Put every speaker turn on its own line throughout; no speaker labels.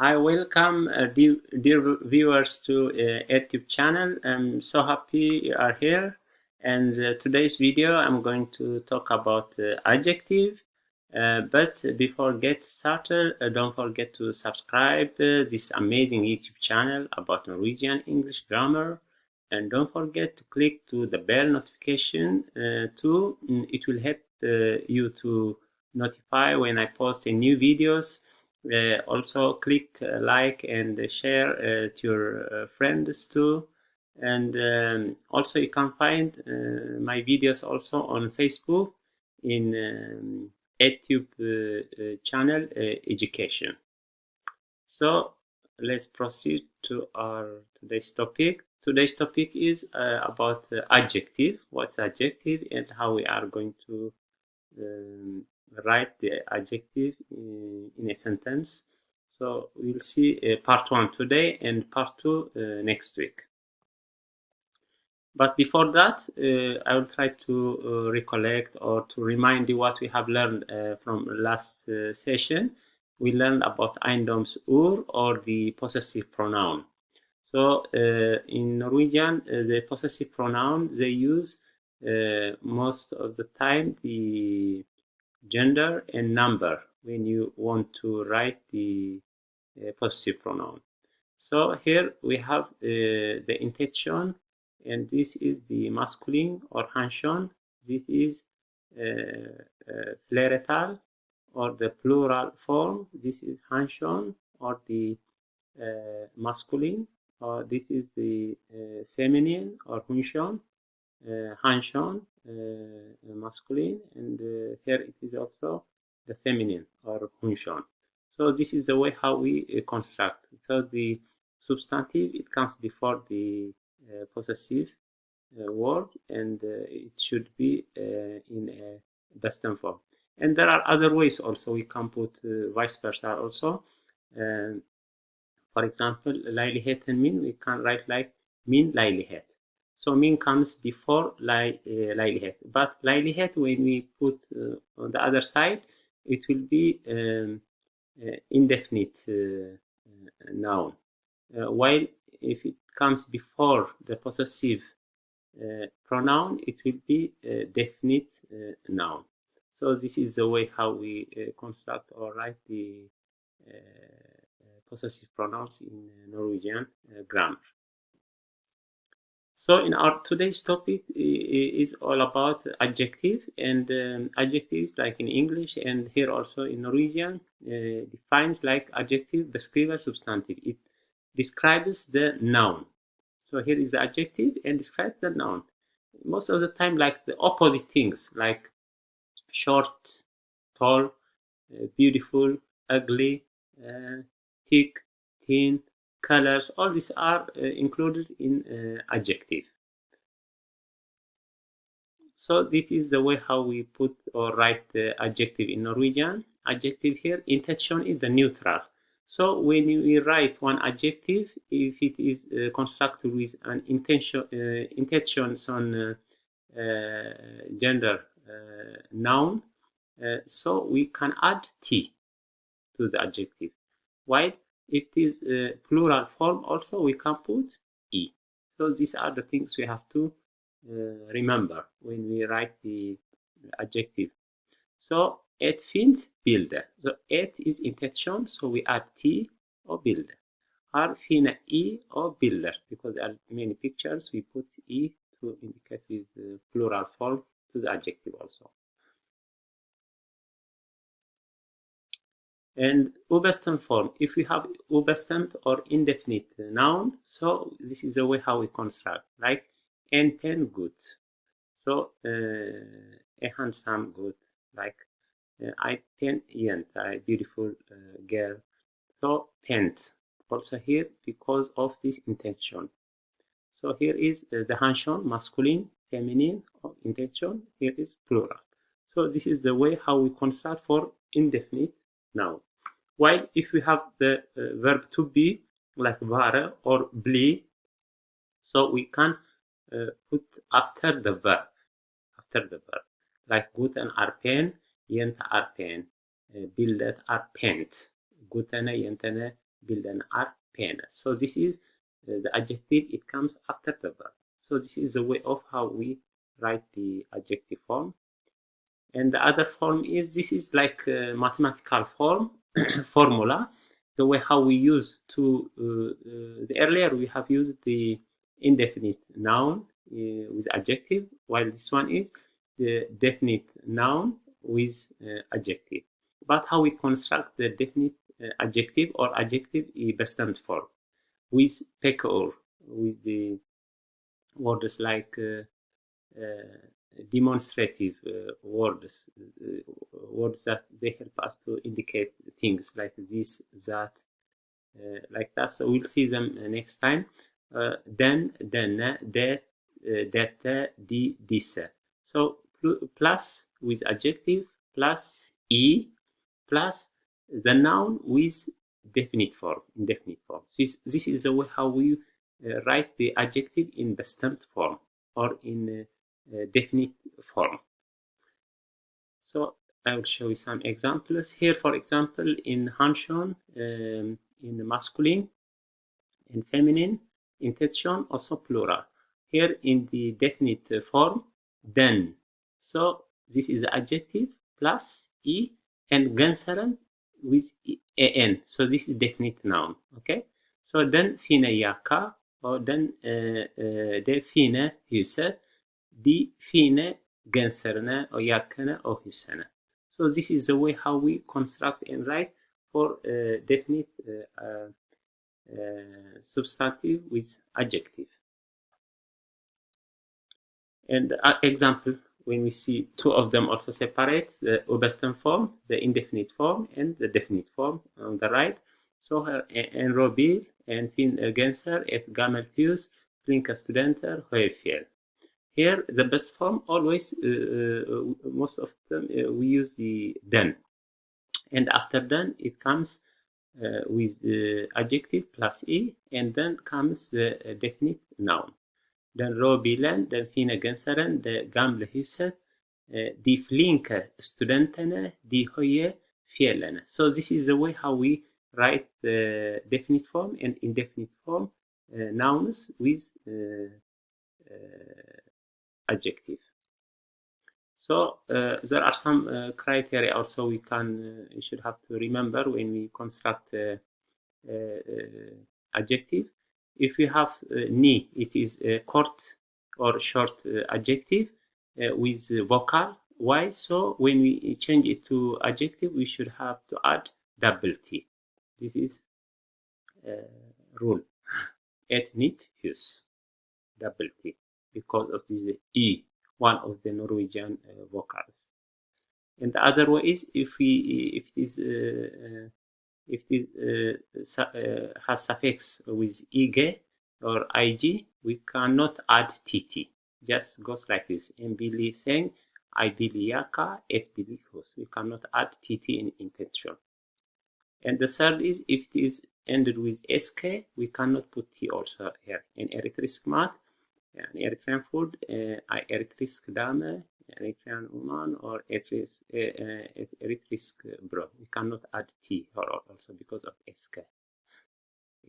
Hi, welcome, dear viewers to Adjective channel. I'm so happy you are here. And today's video, I'm going to talk about adjective. But before get started, don't forget to subscribe this amazing YouTube channel about Norwegian English grammar. And don't forget to click to the bell notification too. It will help you to notify when I post a new videos. Also click like and share to your friends too, and also you can find my videos also on Facebook in Adjective channel education. So let's proceed to our today's topic. Today's topic is about adjective, what's adjective and how we are going to um, write the adjective in a sentence. So we'll see part 1 today and part 2 next week. But before that, I will try to recollect or to remind you what we have learned from last session. We learned about eiendomsord or the possessive pronoun. So in Norwegian, the possessive pronoun, they use most of the time the gender and number when you want to write the possessive pronoun. So here we have the intention, and this is the masculine or hanshon. This is fleretal or the plural form. This is hanshon or the masculine, or this is the feminine or hunshon. Hanshon, masculine, and here it is also the feminine or hunshon. So this is the way how we construct. So the substantive, it comes before the possessive word, and it should be in a past form. And there are other ways also. We can put vice versa also. For example, leiligheten min, we can write like min leilighet. So min comes before leilighet. But leilighet, when we put on the other side, it will be indefinite noun. While if it comes before the possessive pronoun, it will be definite noun. So this is the way how we construct or write the possessive pronouns in Norwegian grammar. So in our today's topic is all about adjective, and adjectives like in English and here also in Norwegian defines like adjective beskriver substantive. It describes the noun. So here is the adjective and describes the noun. Most of the time like the opposite things like short, tall, beautiful, ugly, thick, thin, colors, all these are included in adjective. So this is the way how we put or write the adjective in Norwegian. Adjective here, intention is the neutral. So when we write one adjective, if it is constructed with an intentions on gender noun, so we can add t to the adjective. While if it is plural form also, we can put e. So these are the things we have to remember when we write the adjective. So et fint bilde. So et is intention, so we add t or bilde. Har fine i or bilder, because there are many pictures, we put e to indicate with plural form to the adjective also. And ubestem form, if we have ubestemt or indefinite noun, so this is the way how we construct, like en pen good. So a handsome good, like I pen yent, a beautiful girl. So pent, also here because of this intention. So here is the hanshon, masculine, feminine, or intention. Here is plural. So this is the way how we construct for indefinite noun. While if we have the verb to be, like vara or bli, so we can put after the verb, like guten are pen, jente are pen, bildet are pent, gutene, jentene, bilden are pene. So this is the adjective, it comes after the verb. So this is the way of how we write the adjective form. And the other form is, this is like a mathematical form, formula, the way how we use to, the earlier we have used the indefinite noun with adjective, while this one is the definite noun with adjective. But how we construct the definite adjective or adjective bestämt form with PKOR, with the words like demonstrative words, words that they help us to indicate things like this, that, like that. So we'll see them next time. Den, denne, det, dette, de, disse. So plus with adjective, plus e, plus the noun with definite form, indefinite form. So this is the way how we write the adjective in bestämt form or in definite form. So I will show you some examples here. For example, in Hanshon, in masculine, in feminine, intention, also plural. Here in the definite form, den. So this is the adjective plus e and genseren with an. So this is definite noun. Okay. So den fine jacka, or den de fine huset, de fine genserne och jackorna och husen. So this is the way how we construct and write for definite substantive with adjective. And example, when we see two of them also separate, the obesten form, the indefinite form, and the definite form on the right. So en robil, en fin genser, et gammelt hus, flinka studenter, höjfjäll. Here, the best form always, most of them, we use the den. And after den, it comes with the adjective plus e, and then comes the definite noun. Den råbilen, den fina genseren, det gamla huset, de flinka studenterna, de höga fjällen. So this is the way how we write the definite form and indefinite form nouns with adjective. So there are some criteria also we should have to remember when we construct adjective. If we have ni, it is a short or short adjective with vocal y. So when we change it to adjective, we should have to add double t. This is rule. Et nytt hus, double t, because of this e, one of the Norwegian vocals. And the other way is if it has suffix with ig or ig, we cannot add tt. Just goes like this. En bili seng, I bili jacka, et bili hus. We cannot add tt in intention. And the third is if it is ended with sk, we cannot put t also here. En eritrisk mat, an Eritrean food, I eritrisk dame, Eritrean woman, or eritrisk bro. We cannot add t also because of sk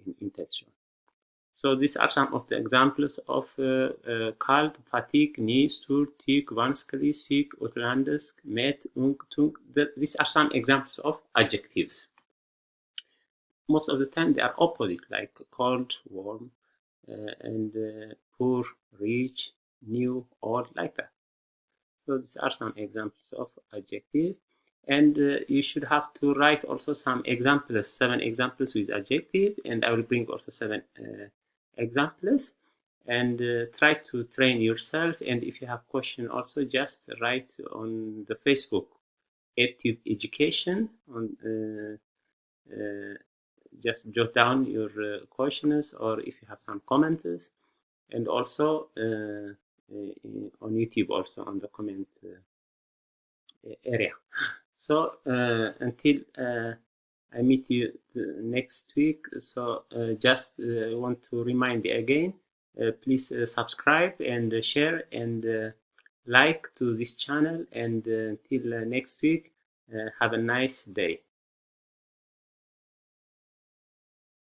in intention. So these are some of the examples of kalt, fatigue, ny, stor, tyk, vanskelig, syk, utlandisk, met, ung, tung. These are some examples of adjectives. Most of the time they are opposite, like cold, warm, and poor, rich, new, old, like that. So these are some examples of adjective. And you should have to write also some examples, 7 examples with adjective, and I will bring also 7 examples, and try to train yourself. And if you have question also, just write on the Facebook Adjective Education on just jot down your questions, or if you have some comments, and also on YouTube also on the comment area. So until I meet you next week, so just want to remind you again, please subscribe and share and like to this channel, and until next week, have a nice day.